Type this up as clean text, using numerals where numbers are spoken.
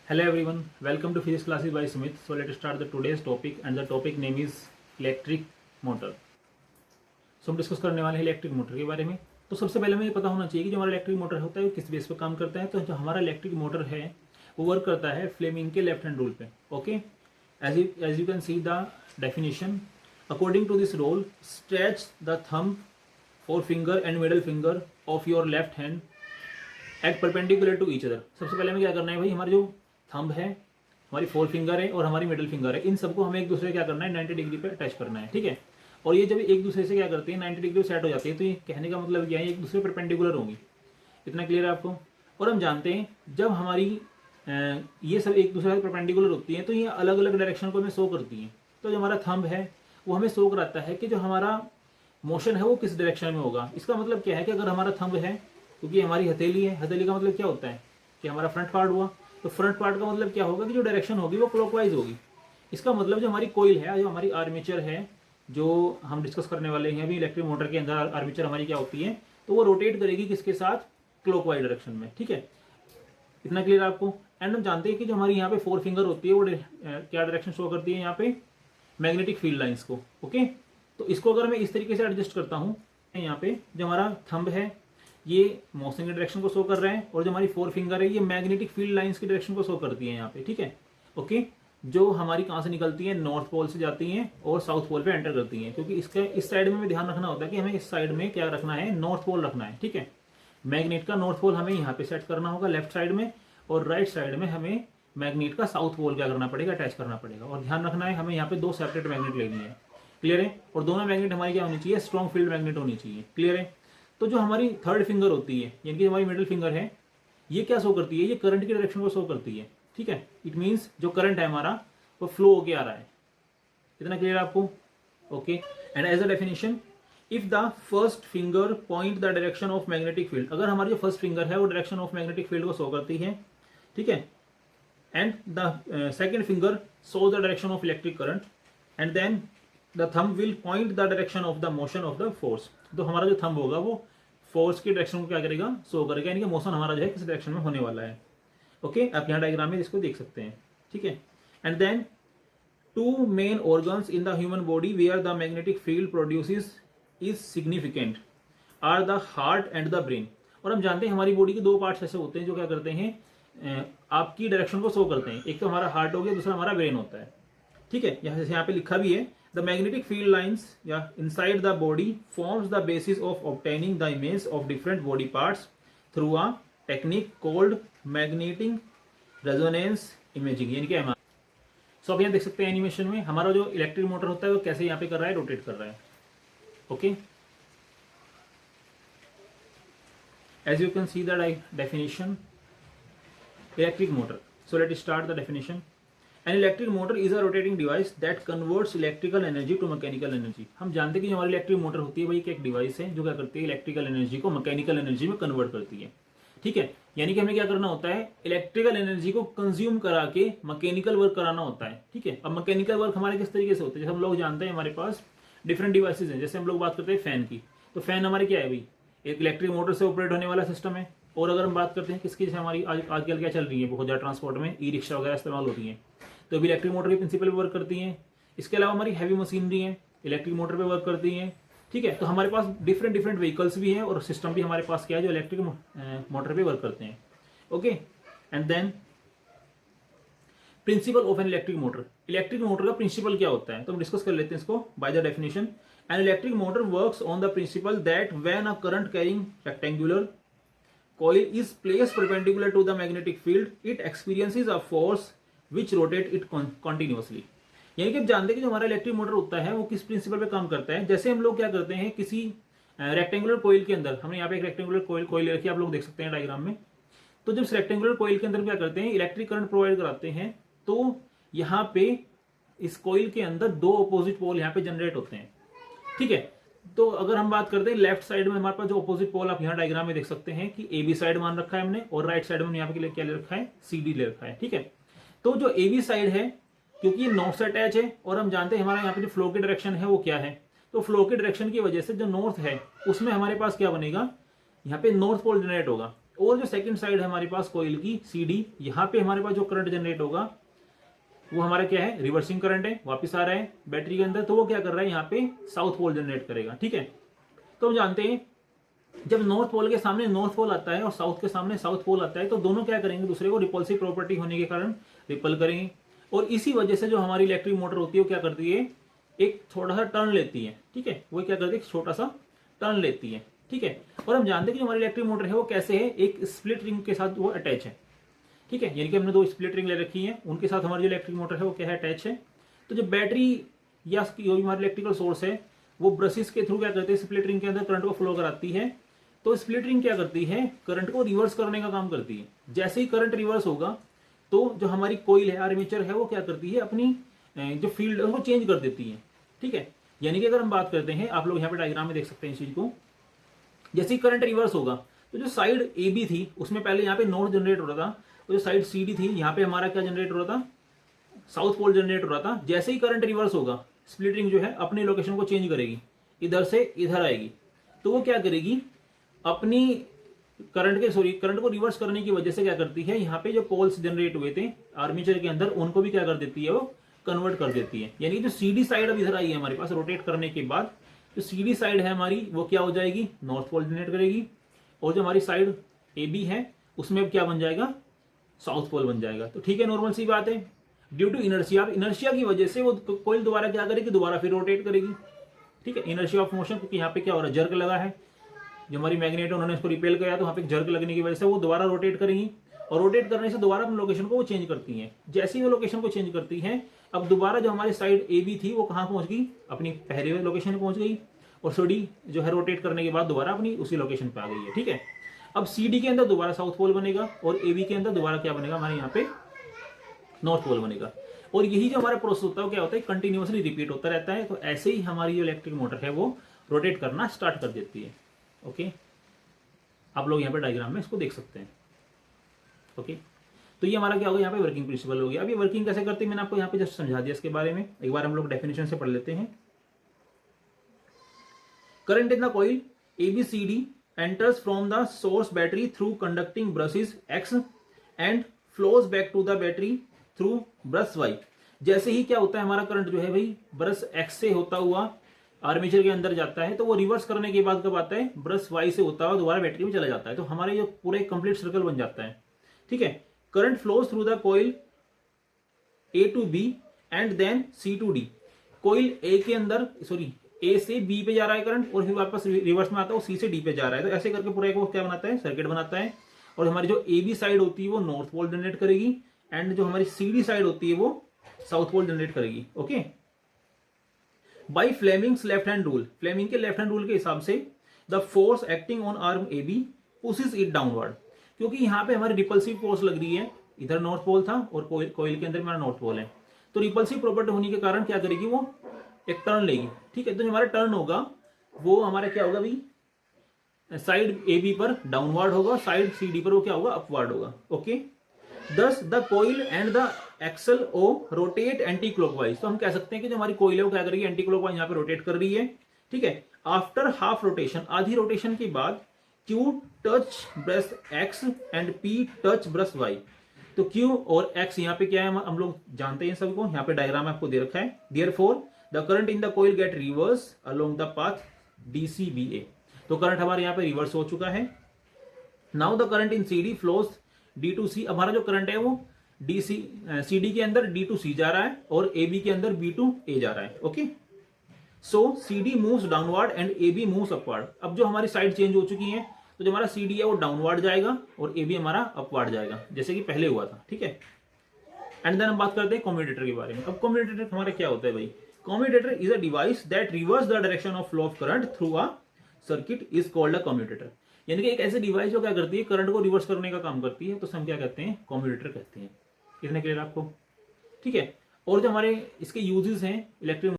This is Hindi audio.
Hello everyone, welcome to physics classes by Sumit. So let us start the today's topic and the topic name is electric motor. So हम डिस्कस करने वाले हैं इलेक्ट्रिक मोटर के बारे में। तो सबसे पहले हमें ये पता होना चाहिए कि जो हमारा इलेक्ट्रिक मोटर होता है वो किस बेस पे काम करता है। तो जो हमारा इलेक्ट्रिक मोटर है वो वर्क करता है फ्लेमिंग के लेफ्ट हैंड रूल पे। Okay, as you can see the definition according to this rule stretch the thumb four finger and middle finger of your left hand at perpendicular to each other. सबसे पहले हमें क्या करना है भाई, हमारी जो थंब है, हमारी फोर फिंगर है और हमारी मिडिल फिंगर है, इन सबको हमें एक दूसरे क्या करना है 90 डिग्री पे अटैच करना है। ठीक है, और ये जब एक दूसरे से क्या करते हैं 90 डिग्री सेट हो जाती है तो ये कहने का मतलब क्या है, एक दूसरे परपेंडिकुलर होंगी। इतना क्लियर है आपको। और हम जानते हैं जब हमारी ये सब एक दूसरे से परपेंडिकुलर होती हैं तो ये अलग अलग डायरेक्शन को हमें शो करती हैं। तो जो हमारा थंब है वो हमें शो कराता है कि जो हमारा मोशन है वो किस डायरेक्शन में होगा। इसका मतलब क्या है कि अगर हमारा थंब है, क्योंकि हमारी हथेली है, हथेली का मतलब क्या होता है कि हमारा फ्रंट पार्ट हुआ, तो फ्रंट पार्ट का मतलब क्या होगा कि जो डायरेक्शन होगी वो क्लॉकवाइज होगी। इसका मतलब जो हमारी कोइल है, जो हमारी आर्मेचर है, जो हम डिस्कस करने वाले हैं अभी इलेक्ट्रिक मोटर के अंदर, आर्मेचर हमारी क्या होती है, तो वो रोटेट करेगी किसके साथ, क्लॉकवाइज डायरेक्शन में। ठीक है, इतना क्लियर आपको। एंड हम जानते हैं कि जो हमारी यहाँ पे फोर फिंगर होती है वो क्या डायरेक्शन शो करती है, यहाँ पे मैग्नेटिक फील्ड लाइंस को। ओके, तो इसको अगर मैं इस तरीके से एडजस्ट करता हूँ, यहाँ पे जो हमारा थंब है ये मोशन की डायरेक्शन को शो कर रहा है और जो हमारी फोर फिंगर है ये मैग्नेटिक फील्ड लाइंस की डायरेक्शन को शो करती है यहाँ पे। ठीक है, ओके, जो हमारी कहाँ से निकलती है, नॉर्थ पोल से जाती हैं और साउथ पोल पे एंटर करती हैं। क्योंकि इसके इस साइड में हमें ध्यान रखना होता है कि हमें इस साइड में क्या रखना है, नॉर्थ पोल रखना है। ठीक है, मैग्नेट का नॉर्थ पोल हमें यहाँ पे सेट करना होगा लेफ्ट साइड में, और राइट साइड में हमें मैग्नेट का साउथ पोल क्या करना पड़ेगा, अटैच करना पड़ेगा। और ध्यान रखना है हमें यहाँ पे दो सेपरेट मैग्नेट लेनी है। क्लियर है, और दोनों मैग्नेट हमारी क्या होनी चाहिए, स्ट्रॉन्ग फील्ड मैग्नेट होनी चाहिए। क्लियर है। तो जो हमारी थर्ड फिंगर होती है, यानी कि हमारी मिडिल फिंगर है, ये क्या शो करती है, ये करंट की डायरेक्शन को शो करती है। ठीक है, इट मींस जो करंट है हमारा वो फ्लो होके आ रहा है। इतना क्लियर आपको। Okay, and as a definition, if the first finger point the direction of magnetic field, अगर हमारी जो फर्स्ट फिंगर है वो डायरेक्शन ऑफ मैग्नेटिक फील्ड को शो करती है। ठीक है, and the second finger show the direction of electric current, and then the thumb will point the direction of the motion of the force. तो हमारा जो थंब होगा वो फोर्स की डायरेक्शन को क्या करेगा, शो करेगा, यानी कि मोशन हमारा जो है किस डायरेक्शन में होने वाला है। ओके, आप यहाँ डायग्राम में इसको देख सकते हैं। ठीक है, and then two main organs in the human body where the magnetic field produces is significant are the heart and the brain. और हम जानते हैं हमारी बॉडी के दो पार्ट्स ऐसे होते हैं जो क्या करते हैं, आपकी डायरेक्शन को शो करते हैं। एक तो हमारा हार्ट हो गया, दूसरा हमारा ब्रेन होता है। ठीक है, यहाँ पे लिखा भी है, द मैग्नेटिक फील्ड लाइन्स या inside the body forms the basis of obtaining the image of different body parts through a technique called magnetic resonance imaging, यानी कि एमआरआई। सो आप यहाँ देख सकते हैं एनिमेशन में हमारा जो इलेक्ट्रिक मोटर होता है वो कैसे यहाँ पे कर रहा है, रोटेट कर रहा है। Okay, as you can see the definition electric motor. So let start the definition. An electric motor is a rotating device that converts electrical energy to mechanical energy। हम जानते हैं कि जो हमारी इलेक्ट्रिक मोटर होती है वही एक डिवाइस है जो क्या करती है, इलेक्ट्रिकल एनर्जी को मैकेनिकल एनर्जी में कन्वर्ट करती है। ठीक है, यानी कि हमें क्या करना होता है, इलेक्ट्रिकल एनर्जी को कंज्यूम करा के मैकेनिकल वर्क कराना होता है। ठीक है, अब मैकेनिकल वर्क हमारे किस तरीके से होते हैं, जैसे हम लोग जानते हैं हमारे पास डिफरेंट डिवाइसेज हैं। जैसे हम लोग बात करते हैं फैन की, तो फैन हमारे क्या है भाई, एक इलेक्ट्रिक मोटर से ऑपरेट होने वाला सिस्टम है। और अगर हम बात करते हैं किसकी, जैसे हमारी आजकल क्या चल रही है, बहुत ज़्यादा ट्रांसपोर्ट में ई रिक्शा वगैरह इस्तेमाल होती है, तो भी इलेक्ट्रिक मोटर के प्रिंसिपल पे वर्क करती हैं। इसके अलावा हमारी हैवी मशीनरी है, इलेक्ट्रिक मोटर पे वर्क करती हैं। ठीक है, तो हमारे पास डिफरेंट डिफरेंट व्हीकल्स भी हैं और सिस्टम भी हमारे पास क्या है जो इलेक्ट्रिक मोटर पे वर्क करते हैं। Okay, and then principle of an electric motor. Electric motor का प्रिंसिपल क्या होता है तो हम डिस्कस कर लेते हैं इसको by the definition. N electric motor works on the principal that when a current carrying rectangular coil is placed perpendicular to the magnetic field, it experiences a force which rotate it continuously। यानी कि आप जानते हैं कि जो हमारा इलेक्ट्रिक मोटर होता है वो किस प्रिंसिपल पे काम करता है। जैसे हम लोग क्या करते हैं, किसी रेक्टेंगुलर कोइल के अंदर, हमने यहाँ पे एक रेक्टेंगुलर कोइल रखी है, आप लोग देख सकते हैं डायग्राम में। तो जब रेक्टेंगुलर कोइल के अंदर क्या करते हैं, इलेक्ट्रिक करंट प्रोवाइड कराते हैं, तो यहाँ पे इस कोइल के अंदर दो अपोजिट पोल यहाँ पे जनरेट होते हैं। ठीक है, तो अगर हम बात करते हैं लेफ्ट साइड में हमारे पास जो अपोजिट पोल आप यहाँ डायग्राम में देख सकते हैं कि ए बी साइड मान रखा है हमने, और राइट साइड में यहाँ पे क्या ले रखा है, सी डी ले रखा है। ठीक है, तो जो ए बी साइड है, क्योंकि ये नॉर्थ से अटैच है और हम जानते हैं हमारा यहाँ पे जो फ्लो की डायरेक्शन है वो क्या है, तो फ्लो की डायरेक्शन की वजह से जो नॉर्थ है उसमें हमारे पास क्या बनेगा, यहाँ पे नॉर्थ पोल जनरेट होगा। और जो सेकंड साइड है हमारे पास कॉइल की CD, यहाँ पे हमारे पास जो करंट जनरेट होगा वो हमारा क्या है, रिवर्सिंग करंट है, वापस आ रहा है बैटरी के अंदर, तो वो क्या कर रहा है यहाँ पे साउथ पोल जनरेट करेगा। ठीक है, तो हम जानते हैं जब नॉर्थ पोल के सामने नॉर्थ पोल आता है और साउथ के सामने साउथ पोल आता है तो दोनों क्या करेंगे, दूसरे को रिपल्सिव प्रॉपर्टी होने के कारण रिपल करेंगे, और इसी वजह से जो हमारी इलेक्ट्रिक मोटर होती है वो क्या करती है, एक छोटा सा टर्न लेती है। ठीक है, वो क्या करती है, एक छोटा सा टर्न लेती है। ठीक है, और हम जानते हैं कि जो हमारी इलेक्ट्रिक मोटर है वो कैसे है, एक स्प्लिट रिंग के साथ वो अटैच है। ठीक है, यानी कि हमने दो स्प्लिट रिंग ले रखी है, उनके साथ हमारी जो इलेक्ट्रिक मोटर है वो क्या है, अटैच है। तो जो बैटरी या जो हमारी इलेक्ट्रिकल सोर्स है वो ब्रशेस के थ्रू क्या करते हैं, स्प्लिट रिंग के अंदर करंट को फ्लो कराती है। तो स्प्लिट रिंग क्या करती है, करंट को रिवर्स करने का काम करती है। जैसे ही करंट रिवर्स होगा तो जो हमारी कोइल है, आर्मेचर है, वो क्या करती है, अपनी जो फील्ड है उसको चेंज कर देती है। ठीक है, यानी कि अगर हम बात करते हैं, आप लोग यहाँ पे डायग्राम में देख सकते हैं इस चीज को, जैसे ही करंट रिवर्स होगा तो जो साइड AB थी उसमें पहले यहाँ पे नॉर्थ जनरेट हो रहा था, और जो साइड CD थी यहाँ पे हमारा क्या जनरेट हो रहा था, साउथ पोल जनरेट हो रहा था। जैसे ही करंट रिवर्स होगा स्प्लिट रिंग जो है अपनी लोकेशन को चेंज करेगी, इधर से इधर आएगी। तो वो क्या करेगी, अपनी करंट को रिवर्स करने की वजह से क्या करती है, यहाँ पे जो पोल्स जनरेट हुए थे आर्मेचर के अंदर उनको भी क्या कर देती है, वो कन्वर्ट कर देती है। यानी जो CD साइड अब इधर आई है हमारे पास रोटेट करने के बाद, जो CD साइड है हमारी वो क्या हो जाएगी, नॉर्थ पोल जनरेट करेगी, और जो हमारी साइड AB है उसमें क्या बन जाएगा, साउथ पोल बन जाएगा। तो ठीक है, नॉर्मल सी बात है। ड्यू टू इनर्शिया, इनर्शिया की वजह से वो कोइल दोबारा क्या करेगी, दोबारा फिर रोटेट करेगी। ठीक है, इनर्शिया ऑफ मोशन, क्योंकि यहाँ पे क्या हो रहा है, जर्क लगा है, जो हमारी मैग्नेट है उन्होंने इसको रिपेल किया, तो वहाँ पे जर्क लगने की वजह से वो दोबारा रोटेट करेंगी, और रोटेट करने से दोबारा अपनी लोकेशन को वो चेंज करती हैं। जैसे ही वो लोकेशन को चेंज करती हैं, अब दोबारा जो हमारी साइड AB थी वो कहाँ पहुंच गई, अपनी पहले लोकेशन पहुंच गई, और CD जो है रोटेट करने के बाद दोबारा अपनी उसी लोकेशन पे आ गई है। ठीक है, अब CD के अंदर दोबारा साउथ पोल बनेगा, और AB के अंदर दोबारा क्या बनेगा, हमारे यहाँ पे नॉर्थ पोल बनेगा। और यही जो हमारा प्रोसेस होता है वो क्या होता है, कंटिन्यूअसली रिपीट होता रहता है। तो ऐसे ही हमारी जो इलेक्ट्रिक मोटर है वो रोटेट करना स्टार्ट कर देती है। ओके, आप लोग यहाँ पे डायग्राम में इसको देख सकते हैं। ओके, तो ये हमारा क्या होगा, यहाँ पे वर्किंग प्रिंसिपल हो गया। अब ये वर्किंग कैसे करती है मैंने आपको यहाँ पे जस्ट समझा दिया, इसके बारे में एक बार हम लोग डेफिनेशन से पढ़ लेते हैं। Current in the coil ABCD enters from the source battery through conducting brushes X and flows back to the battery through brush Y। जैसे ही क्या होता है, हमारा करंट जो है भाई ब्रश X से होता हुआ आर्मेचर के अंदर जाता है, तो वो रिवर्स करने के बाद कब आता है, ब्रश Y से होता हुआ दोबारा बैटरी में चला जाता है। तो हमारे जो पूरा एक कंप्लीट सर्कल बन जाता है। ठीक है, current flows through the coil A to B and then C to D। Coil A के अंदर A से B पे जा रहा है करंट, और फिर वापस रिवर्स में आता है वो C से D पे जा रहा है। तो ऐसे करके पूरा एक वो क्या बनाता है, सर्किट बनाता है। और हमारी जो AB साइड होती है वो नॉर्थ पोल जनरेट करेगी, एंड जो हमारी CD साइड होती है वो साउथ पोल जनरेट करेगी। Okay, by Fleming's left hand rule, Fleming के लेफ्ट हैंड रूल के हिसाब से the force acting on arm AB pushes it downward. क्योंकि यहाँ पे हमारी रिपल्सिव फोर्स लग रही है, इधर नॉर्थ पोल था और कोइल के अंदर हमारा नॉर्थ पोल है, तो रिपल्सिव प्रॉपर्टी होने के कारण क्या करेगी, वो एक टर्न लेगी। ठीक है, तो जो हमारा टर्न होगा वो हमारा क्या होगा भाई, साइड AB पर डाउनवर्ड होगा, साइड CD पर वो क्या होगा, अपवर्ड होगा। Okay, thus the coil and the axle ओ रोटेट एंटी क्लॉकवाइज। तो हम कह सकते हैं कि जो हमारी कोइल है वो क्या करेगी, एंटी क्लॉकवाइज यहाँ पे रोटेट कर रही है। ठीक है, आफ्टर हाफ रोटेशन, आधी रोटेशन के बाद Q touch brush X and P touch brush Y। तो Q और X यहाँ पे क्या है, हम लोग जानते हैं सबको, यहाँ पे डायग्राम आपको दे रखा है। Therefore the current in the coil get reverse along the path DCBA। तो करंट हमारे यहाँ पे रिवर्स हो चुका है। Now the current in CD flows D to C। हमारा जो करंट है वो CD के अंदर D to C जा रहा है, और AB के अंदर B to A जा रहा है। Okay, so CD moves downward and AB moves upward. अब जो हमारी साइड चेंज हो चुकी है, तो जो हमारा CD है वो डाउनवर्ड जाएगा और AB हमारा अपवर्ड जाएगा, जैसे कि पहले हुआ था। ठीक है, एंड देन हम बात करते हैं कम्यूटेटर के बारे में। अब कम्यूटेटर हमारा क्या होता है भाई, commutator is a device that reverse the direction of flow of current through a circuit is called a commutator. यानी कि एक ऐसी डिवाइस जो क्या करती है, करंट को रिवर्स करने का काम करती है, तो हम क्या कहते हैं, कम्यूटेटर कहते हैं। कितने क्लियर आपको? ठीक है, और जो हमारे इसके यूजेस हैं इलेक्ट्रिक